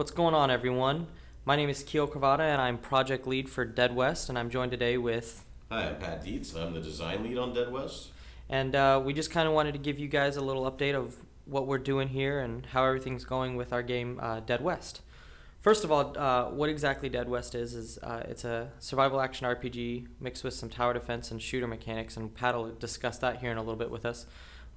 What's going on, everyone? My name is Keel Cravata, and I'm project lead for Dead West, and I'm joined today with. Hi, I'm Pat Dietz. I'm the design lead on Dead West. And we just kind of wanted to give you guys a little update of what we're doing here and how everything's going with our game Dead West. First of all, what exactly Dead West is it's a survival action RPG mixed with some tower defense and shooter mechanics, and Pat will discuss that here in a little bit with us.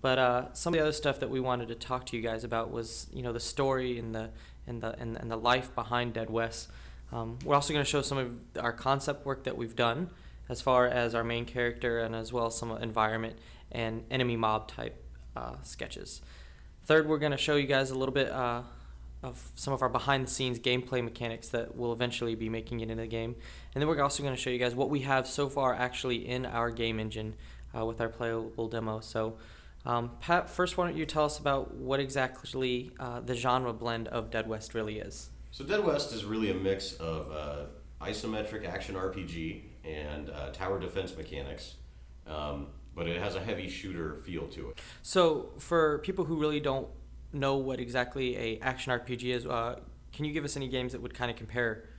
But some of the other stuff that we wanted to talk to you guys about was, the story and the life behind Dead West. We're also going to show some of our concept work that we've done as far as our main character and as well as some environment and enemy mob type sketches. Third, we're going to show you guys a little bit of some of our behind the scenes gameplay mechanics that will eventually be making it into the game. And then we're also going to show you guys what we have so far actually in our game engine with our playable demo. So Pat, first why don't you tell us about what exactly the genre blend of Dead West really is? So Dead West is really a mix of isometric action RPG and tower defense mechanics, but it has a heavy shooter feel to it. So for people who really don't know what exactly a action RPG is, can you give us any games that would kind of compare?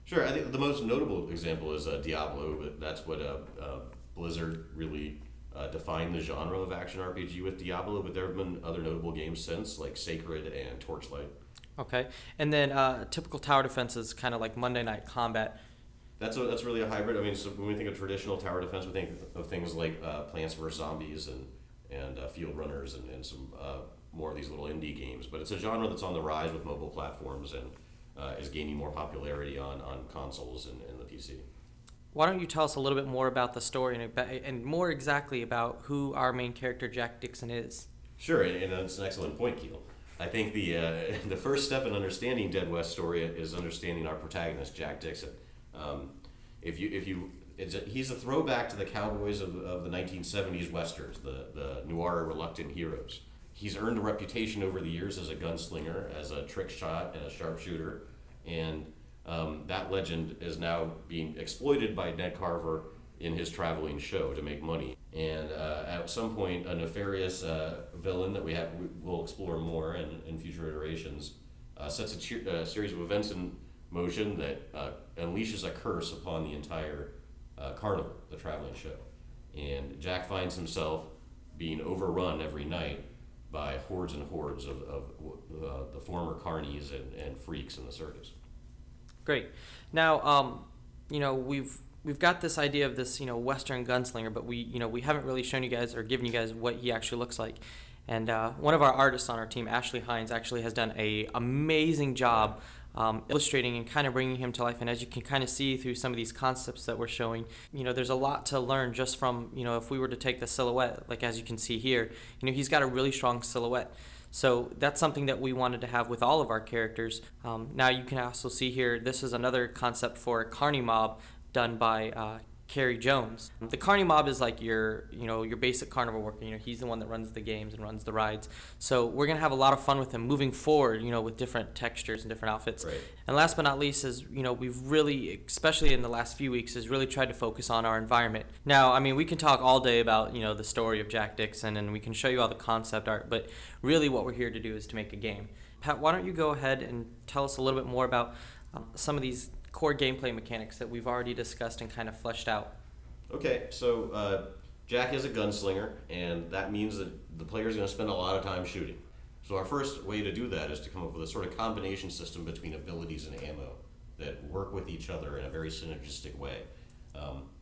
Sure, I think the most notable example is Diablo. That's what Blizzard really defined the genre of action RPG with Diablo, but there have been other notable games since, like Sacred and Torchlight. Okay, and then typical tower defense is kind of like Monday Night Combat. That's really a hybrid. I mean, so when we think of traditional tower defense, we think of things like Plants vs Zombies and Field Runners and some more of these little indie games. But it's a genre that's on the rise with mobile platforms and is gaining more popularity on consoles and the PC. Why don't you tell us a little bit more about the story and more exactly about who our main character Jack Dixon is? Sure, and that's an excellent point, Keel. I think the first step in understanding Dead West story is understanding our protagonist, Jack Dixon. He's a throwback to the cowboys of the 1970s westerns, the noir reluctant heroes. He's earned a reputation over the years as a gunslinger, as a trick shot, and a sharpshooter, and that legend is now being exploited by Ned Carver in his traveling show to make money. And at some point, a nefarious villain that we'll explore more in future iterations sets a series of events in motion that unleashes a curse upon the entire carnival, the traveling show. And Jack finds himself being overrun every night by hordes and hordes of the former carnies and freaks in the circus. Great. Now, we've got this idea of this, Western gunslinger, but we haven't really shown you guys or given you guys what he actually looks like. And one of our artists on our team, Ashley Hines, actually has done a amazing job illustrating and kind of bringing him to life. And as you can kind of see through some of these concepts that we're showing, there's a lot to learn just from, if we were to take the silhouette, like as you can see here, he's got a really strong silhouette. So that's something that we wanted to have with all of our characters. Now you can also see here, this is another concept for a carny mob done by Carrie Jones. The carny mob is like your basic carnival worker. He's the one that runs the games and runs the rides. So we're gonna have a lot of fun with him moving forward. With different textures and different outfits. Right. And last but not least is we've really, especially in the last few weeks, has really tried to focus on our environment. Now, I mean, we can talk all day about the story of Jack Dixon, and we can show you all the concept art. But really, what we're here to do is to make a game. Pat, why don't you go ahead and tell us a little bit more about some of these core gameplay mechanics that we've already discussed and kind of fleshed out. Okay, so Jack is a gunslinger, and that means that the player is going to spend a lot of time shooting. So our first way to do that is to come up with a sort of combination system between abilities and ammo that work with each other in a very synergistic way.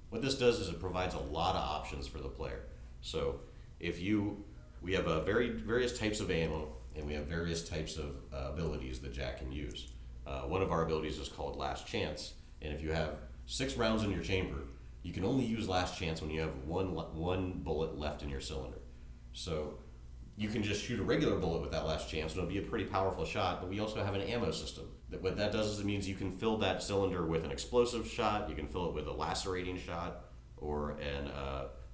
What this does is it provides a lot of options for the player. So we have various types of ammo, and we have various types of abilities that Jack can use. One of our abilities is called Last Chance, and if you have 6 rounds in your chamber, you can only use Last Chance when you have one bullet left in your cylinder. So you can just shoot a regular bullet with that Last Chance, and it'll be a pretty powerful shot, but we also have an ammo system. What that does is it means you can fill that cylinder with an explosive shot, you can fill it with a lacerating shot, or an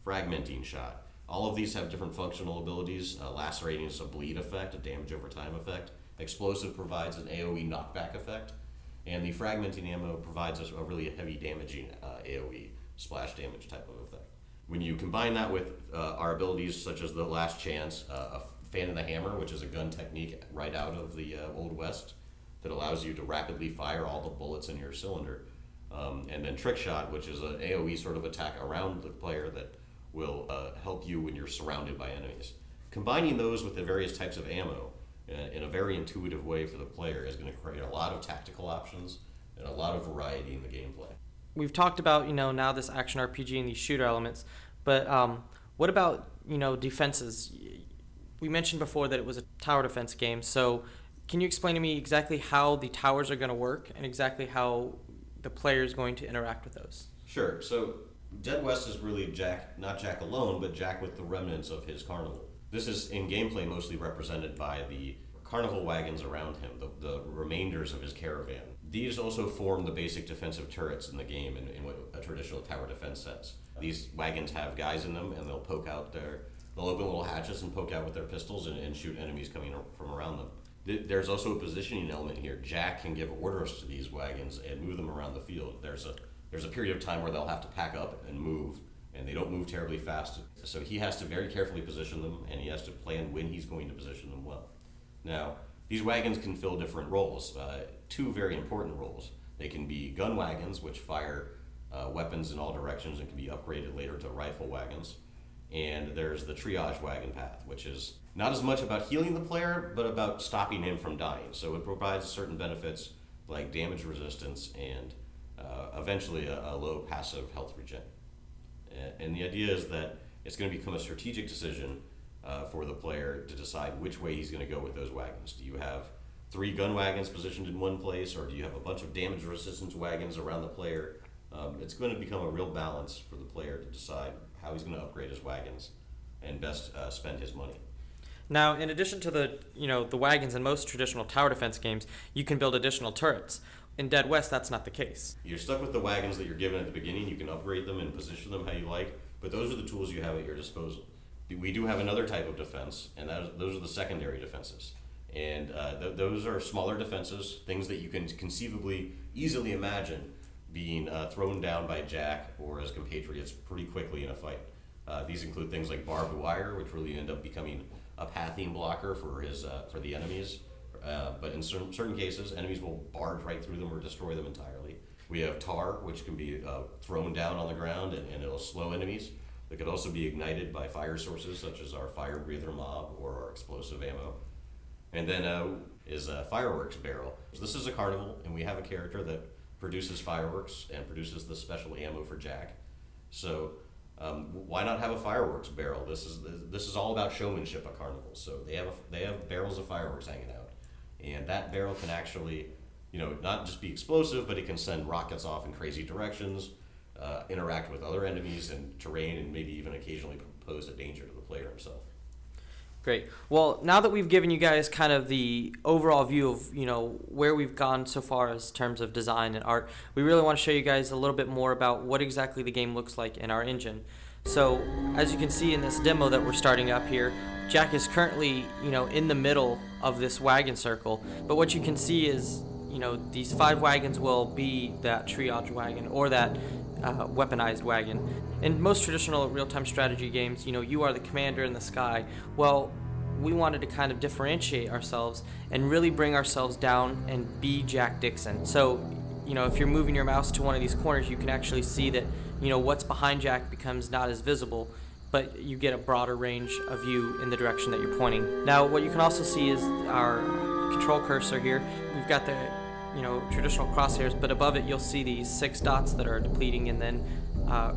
fragmenting shot. All of these have different functional abilities. Lacerating is a bleed effect, a damage over time effect. Explosive provides an AoE knockback effect, and the fragmenting ammo provides us a really heavy damaging AoE splash damage type of effect. When you combine that with our abilities such as the Last Chance, a fan and the hammer, which is a gun technique right out of the Old West, that allows you to rapidly fire all the bullets in your cylinder. And then trick shot, which is an AoE sort of attack around the player that will help you when you're surrounded by enemies. Combining those with the various types of ammo in a very intuitive way for the player is going to create a lot of tactical options and a lot of variety in the gameplay. We've talked about, now this action RPG and these shooter elements, but what about, defenses? We mentioned before that it was a tower defense game, so can you explain to me exactly how the towers are going to work and exactly how the player is going to interact with those? Sure. So Dead West is really Jack, not Jack alone, but Jack with the remnants of his carnival. This is in gameplay mostly represented by the carnival wagons around him, the remainders of his caravan. These also form the basic defensive turrets in the game in what a traditional tower defense says. These wagons have guys in them, and they'll open little hatches and poke out with their pistols and shoot enemies coming from around them. There's also a positioning element here. Jack can give orders to these wagons and move them around the field. There's a period of time where they'll have to pack up and move, and they don't move terribly fast. So he has to very carefully position them, and he has to plan when he's going to position them well. Now, these wagons can fill different roles, two very important roles. They can be gun wagons, which fire weapons in all directions and can be upgraded later to rifle wagons. And there's the triage wagon path, which is not as much about healing the player, but about stopping him from dying. So it provides certain benefits like damage resistance and eventually a low passive health regen. And the idea is that it's going to become a strategic decision for the player to decide which way he's going to go with those wagons. Do you have 3 gun wagons positioned in one place, or do you have a bunch of damage resistance wagons around the player? It's going to become a real balance for the player to decide how he's going to upgrade his wagons and best spend his money. Now, in addition to the wagons in most traditional tower defense games, you can build additional turrets. In Dead West, that's not the case. You're stuck with the wagons that you're given at the beginning. You can upgrade them and position them how you like, but those are the tools you have at your disposal. We do have another type of defense, and those are the secondary defenses. And those are smaller defenses, things that you can conceivably easily imagine being thrown down by Jack or his compatriots pretty quickly in a fight. These include things like barbed wire, which really end up becoming a pathing blocker for the enemies. But in certain cases, enemies will barge right through them or destroy them entirely. We have tar, which can be thrown down on the ground and it'll slow enemies. It could also be ignited by fire sources such as our fire breather mob or our explosive ammo. And then is a fireworks barrel. So this is a carnival, and we have a character that produces fireworks and produces the special ammo for Jack. So why not have a fireworks barrel? This is all about showmanship at carnivals. So they have barrels of fireworks hanging out, and that barrel can actually, not just be explosive, but it can send rockets off in crazy directions, interact with other enemies and terrain, and maybe even occasionally pose a danger to the player himself. Great. Well, now that we've given you guys kind of the overall view of, where we've gone so far as terms of design and art, we really want to show you guys a little bit more about what exactly the game looks like in our engine. So, as you can see in this demo that we're starting up here, Jack is currently, in the middle of this wagon circle, but what you can see is, these 5 wagons will be that triage wagon or that weaponized wagon. In most traditional real-time strategy games, you are the commander in the sky. Well, we wanted to kind of differentiate ourselves and really bring ourselves down and be Jack Dixon. So, if you're moving your mouse to one of these corners, you can actually see that, what's behind Jack becomes not as visible, but you get a broader range of view in the direction that you're pointing. Now, what you can also see is our control cursor here. We've got the traditional crosshairs, but above it you'll see these 6 dots that are depleting and then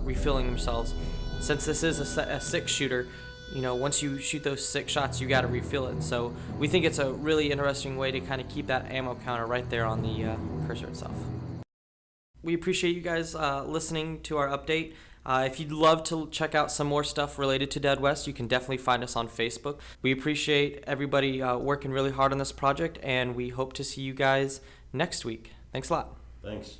refilling themselves. Since this is a 6 shooter, once you shoot those 6 shots, you got to refill it. So we think it's a really interesting way to kind of keep that ammo counter right there on the cursor itself. We appreciate you guys listening to our update. If you'd love to check out some more stuff related to Dead West, you can definitely find us on Facebook. We appreciate everybody working really hard on this project, and we hope to see you guys next week. Thanks a lot. Thanks.